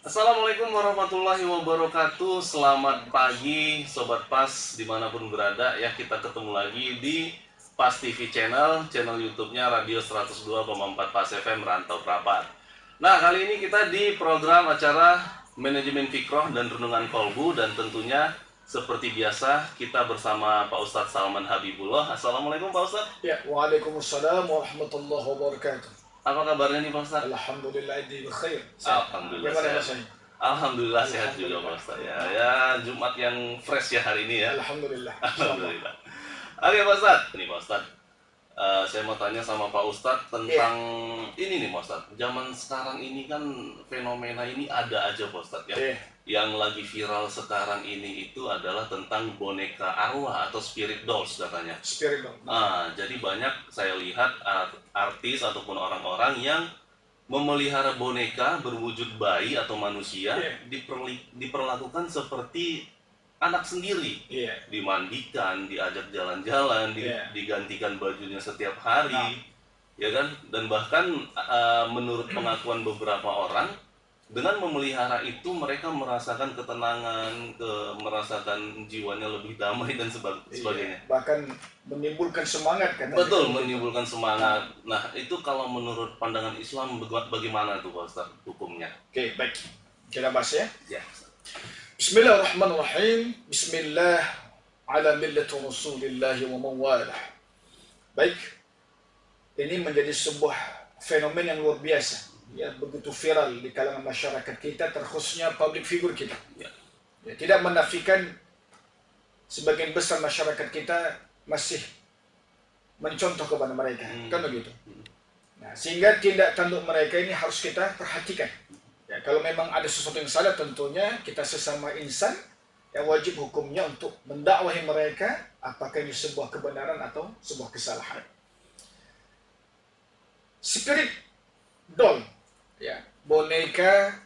Assalamualaikum warahmatullahi wabarakatuh. Selamat pagi Sobat Pas dimanapun berada. Ya, kita ketemu lagi di Pas TV channel YouTube-nya Radio 102,4 Pas FM Rantau Prapat. Nah, kali ini kita di program acara Manajemen Fikroh dan Renungan Kolbu. Dan tentunya seperti biasa kita bersama Pak Ustadz Salman Habibullah. Assalamualaikum Pak Ustadz. Ya, waalaikumsalam warahmatullahi wabarakatuh. Apa kabarnya nih Pak Ustadz? Alhamdulillah di khair. Alhamdulillah sehat. Alhamdulillah sehat juga Pak Ustadz ya. Ya, Jumat yang fresh ya hari ini ya. Alhamdulillah. Alhamdulillah. Oke Pak Ustadz. Nih Pak Ustadz, saya mau tanya sama Pak Ustadz tentang ini nih Pak Ustadz. Zaman sekarang ini kan fenomena ini ada aja Pak Ustadz ya. Yang lagi viral sekarang ini itu adalah tentang boneka arwah atau spirit dolls katanya. Spirit doll. Jadi banyak saya lihat artis ataupun orang-orang yang memelihara boneka berwujud bayi atau manusia, diperlakukan seperti anak sendiri. Dimandikan, diajak jalan-jalan, digantikan bajunya setiap hari, ya kan? Dan bahkan menurut pengakuan beberapa orang, dengan memelihara itu mereka merasakan ketenangan, merasakan jiwanya lebih damai dan sebagainya. Bahkan menimbulkan semangat kan? Betul, menimbulkan semangat. Nah, itu kalau menurut pandangan Islam bagaimana tuh Pak Ustaz hukumnya? Oke, baik. Kita bahas ya. Ya. Bismillahirrahmanirrahim. Bismillah ala millati Rasulillah wa mawalah. Baik. Ini menjadi sebuah fenomena yang luar biasa. Ya, begitu viral di kalangan masyarakat kita, terkhususnya public figure kita. Ya, tidak menafikan sebagian besar masyarakat kita masih mencontoh kepada mereka, kan begitu. Nah, sehingga tindak tanduk mereka ini harus kita perhatikan. Ya, kalau memang ada sesuatu yang salah, tentunya kita sesama insan yang wajib hukumnya untuk mendakwahi mereka, apakah ini sebuah kebenaran atau sebuah kesalahan. Spirit doll, ya, boneka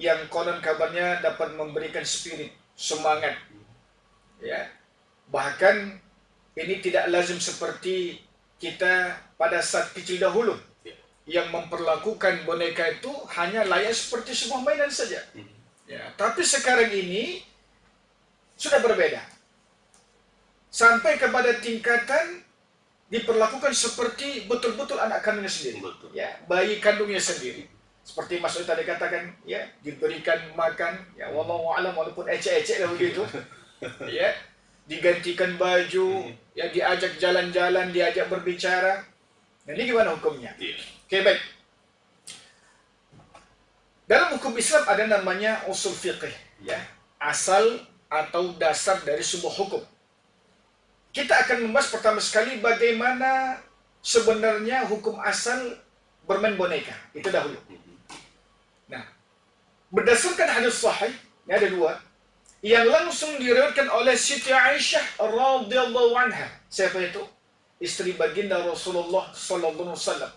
yang konon kabarnya dapat memberikan spirit, semangat, ya. Bahkan ini tidak lazim seperti kita pada saat kecil dahulu, yang memperlakukan boneka itu hanya layak seperti sebuah mainan saja, ya. Tapi sekarang ini sudah berbeda, sampai kepada tingkatan diperlakukan seperti betul-betul anak kandungnya sendiri, ya, bayi kandungnya sendiri. Seperti Mas Uli tadi katakan, ya, diberikan makan, ya, wallahu a'lam, walaupun ecek-ecek lah begitu, ya, digantikan baju, ya, diajak jalan-jalan, diajak berbicara. Nah, ini gimana hukumnya? Oke, baik. Dalam hukum Islam ada namanya usul fiqih, ya, asal atau dasar dari sebuah hukum. Kita akan membahas pertama sekali bagaimana sebenarnya hukum asal bermain boneka. Itu dahulu. Nah, berdasarkan hadis sahih, ini ada dua, yang langsung diriwayatkan oleh Siti Aisyah radhiyallahu anha. Siapa itu? Istri baginda Rasulullah sallallahu alaihi wasallam.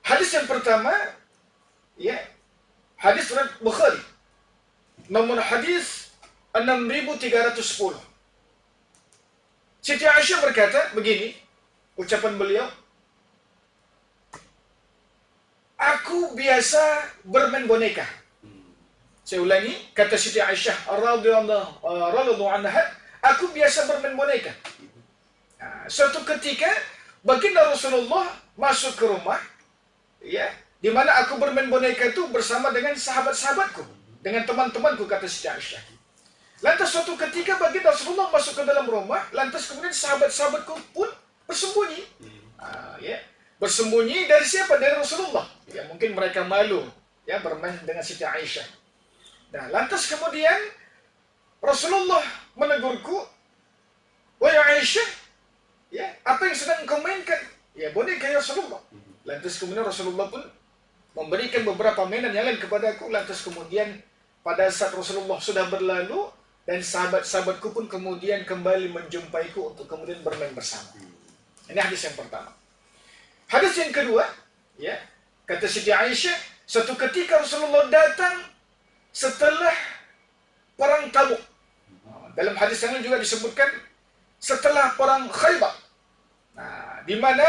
Hadis yang pertama, ya, hadis riwayat Bukhari. Nomor hadis 6310. Siti Aisyah berkata begini, ucapan beliau, aku biasa bermain boneka. Saya ulangi, kata Siti Aisyah radhiyallahu anha, aku biasa bermain boneka. Nah, suatu ketika baginda Rasulullah masuk ke rumah, ya, di mana aku bermain boneka itu bersama dengan sahabat-sahabatku, dengan teman-temanku, kata Siti Aisyah. Lantas suatu ketika baginda Rasulullah masuk ke dalam rumah, lantas kemudian sahabat-sahabatku pun bersembunyi. Ya, bersembunyi dari siapa? Dari Rasulullah. Ya, mungkin mereka malu, ya, bermain dengan Siti Aisyah. Nah, lantas kemudian Rasulullah menegurku, wahai Aisyah, ya, apa yang sedang engkau mainkan? Ya, boneka ya Rasulullah. Lantas kemudian Rasulullah pun memberikan beberapa mainan yang lain kepadaku. Lantas kemudian pada saat Rasulullah sudah berlalu, dan sahabat-sahabatku pun kemudian kembali menjumpaiku untuk kemudian bermain bersama. Ini hadis yang pertama. Hadis yang kedua, ya, kata Siti Aisyah, suatu ketika Rasulullah datang setelah perang Tabuk. Dalam hadis yang lain juga disebutkan setelah perang Khaybar. Nah, di mana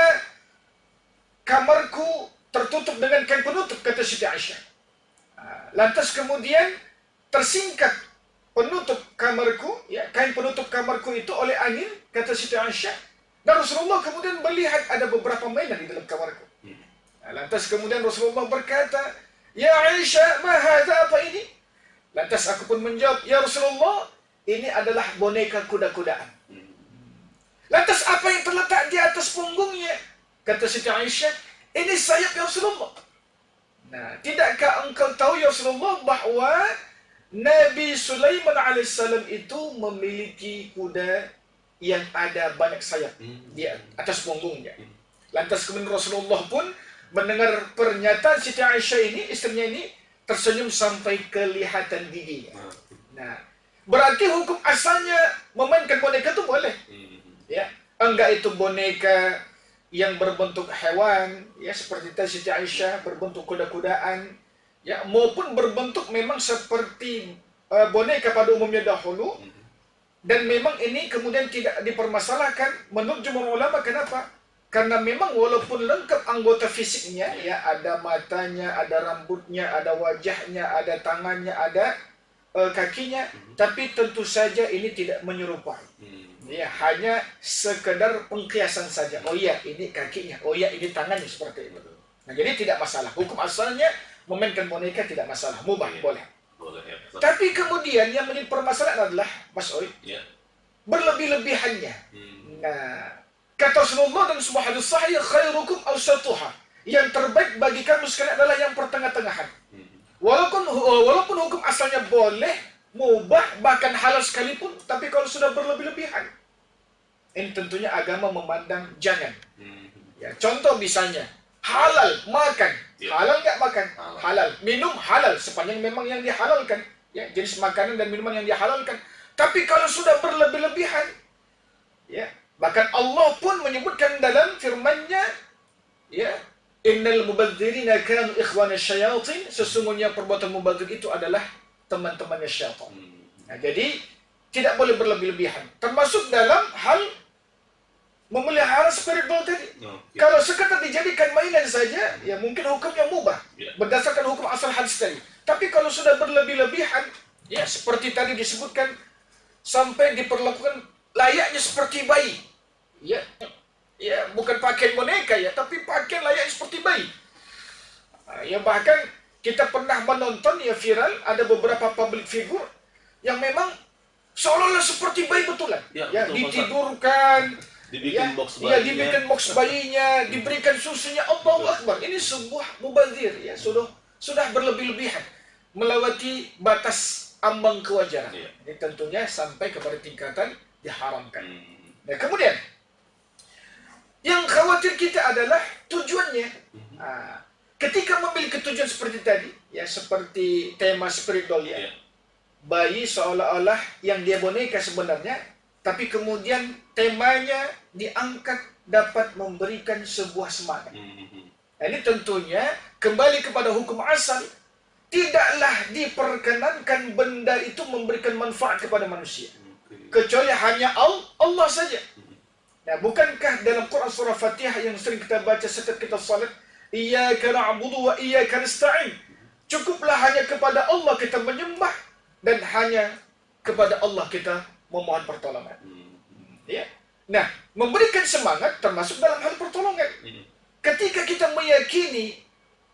kamarku tertutup dengan kain penutup, kata Siti Aisyah. Lantas kemudian tersingkat penutup kamarku, ya, kain penutup kamarku itu oleh angin, kata Siti Aisyah. Dan Rasulullah kemudian melihat ada beberapa mainan di dalam kamarku. Lantas kemudian Rasulullah berkata, "Ya Aisyah, ma hadza, apa ini?" Lantas aku pun menjawab, "Ya Rasulullah, ini adalah boneka kuda-kudaan." Lantas apa yang terletak di atas punggungnya? Kata Siti Aisyah, "Ini sayap ya Rasulullah." Nah, tidakkah engkau tahu ya Rasulullah bahwa Nabi Sulaiman alaihissalam itu memiliki kuda yang ada banyak sayap di atas punggungnya. Lantas kemudian Rasulullah pun mendengar pernyataan Siti Aisyah ini, istrinya ini, tersenyum sampai kelihatan giginya. Nah, berarti hukum asalnya memainkan boneka itu boleh. Ya, enggak itu boneka yang berbentuk hewan, ya seperti tadi Siti Aisyah berbentuk kuda-kudaan, ya maupun berbentuk memang seperti boneka pada umumnya dahulu, dan memang ini kemudian tidak dipermasalahkan menurut jumhur ulama. Kenapa? Karena memang walaupun lengkap anggota fisiknya, ya ada matanya, ada rambutnya, ada wajahnya, ada tangannya, ada kakinya, tapi tentu saja ini tidak menyerupai. Ya, hanya sekedar pengkiasan saja. Oh iya, ini kakinya. Oh iya, ini tangannya, seperti itu. Nah, jadi tidak masalah. Hukum asalnya memainkan boneka tidak masalah. Mubah, boleh. Boleh ya. Tapi kemudian yang menjadi permasalahan adalah, Mas Oi, berlebih-lebihannya. Nah, kata Rasulullah dan sebuah hadis sahih, khairukum awsatuha. Yang terbaik bagi kamu sekalian adalah yang pertengah-tengahan. Walaupun hukum asalnya boleh, mubah, bahkan halal sekalipun, tapi kalau sudah berlebih-lebihan, ini tentunya agama memandang jangan. Ya, contoh misalnya, halal makan, halal nggak makan? Halal. Minum halal, sepanjang memang yang dihalalkan. Ya, jenis makanan dan minuman yang dihalalkan. Tapi kalau sudah berlebih-lebihan, ya, bahkan Allah pun menyebutkan dalam firman-Nya, ya, innal mubadzirina kanu ikhwana syayatin, sesungguhnya perbuatan mubadzir itu adalah teman-temannya syaitan. Nah, jadi tidak boleh berlebih-lebihan. Termasuk dalam hal memelihara spiritual tadi. Kalau sekedar dijadikan mainan saja, ya mungkin hukumnya mubah berdasarkan hukum asal hadis tadi. Tapi kalau sudah berlebih-lebihan, ya seperti tadi disebutkan, sampai diperlakukan layaknya seperti bayi. Ya, ya bukan pakaian boneka ya, tapi pakaian layaknya seperti bayi. Ya bahkan kita pernah menonton ya viral, ada beberapa public figure yang memang seolah-olah seperti bayi betulan. Ya, ditidurkan, dibikin box bayinya. Ya, dibikin box bayinya, diberikan susunya. Allahu Akbar. Ini sebuah mubazir, ya, sudah berlebih-lebihan, melewati batas ambang kewajaran. Ini tentunya sampai kepada tingkatan diharamkan. Nah, kemudian yang khawatir kita adalah tujuannya. Ketika memiliki tujuan seperti tadi, ya seperti tema spiritual, ya, bayi seolah-olah yang dia boneka sebenarnya, tapi kemudian temanya diangkat dapat memberikan sebuah semangat. Nah, ini tentunya kembali kepada hukum asal, tidaklah diperkenankan benda itu memberikan manfaat kepada manusia, kecuali hanya Allah saja. Nah, bukankah dalam Quran surah Fatihah yang sering kita baca setiap kita salat, iyyaka na'budu wa iyyaka nasta'in, cukuplah hanya kepada Allah kita menyembah dan hanya kepada Allah kita memohon pertolongan. Ya. Nah, memberikan semangat termasuk dalam hal pertolongan. Ketika kita meyakini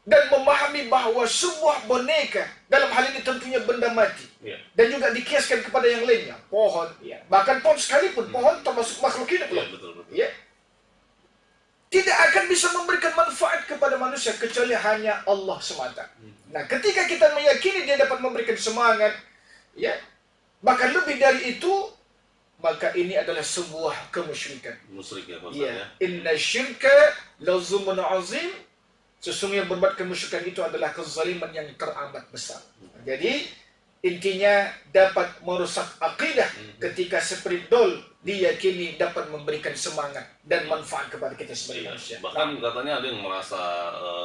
dan memahami bahwa sebuah boneka, dalam hal ini tentunya benda mati, dan juga dikiaskan kepada yang lainnya, pohon, bahkan pohon sekalipun, pohon termasuk makhluk hidup, ya, tidak akan bisa memberikan manfaat kepada manusia kecuali hanya Allah semata. Nah, ketika kita meyakini dia dapat memberikan semangat, ya, bahkan lebih dari itu, maka ini adalah sebuah kemusyrikan. Musyrik ya, ya. Inna syirka la zulmun azim. Sesungguhnya berbuat kemusyrikan itu adalah kezaliman yang teramat besar. Jadi intinya dapat merusak akidah ketika spiritual diyakini dapat memberikan semangat dan manfaat kepada kita sebagai manusia. Bahkan katanya ada yang merasa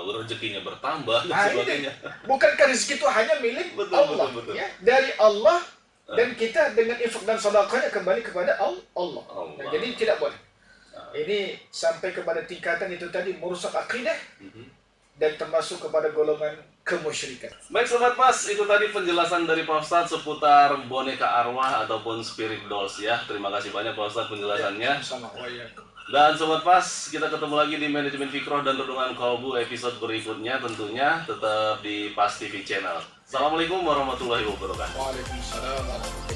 rezekinya bertambah dan sebagainya. Bukankah rezeki itu hanya milik Allah? Betul. Ya? Dari Allah, dan kita dengan infak dan sedekahnya kembali kepada Allah. Nah, jadi tidak boleh. Ini sampai kepada tingkatan itu tadi merusak akidah dan termasuk kepada golongan kemusyrikan. Baik Sobat Mas, itu tadi penjelasan dari Pak Ustadz seputar boneka arwah ataupun spirit dolls ya. Terima kasih banyak Pak Ustadz penjelasannya. Sama waya. Dan Sobat Pas, kita ketemu lagi di Manajemen Fikroh dan Renungan Kolbu episode berikutnya tentunya tetap di Pas TV Channel. Assalamualaikum warahmatullahi wabarakatuh. Waalaikumsalam.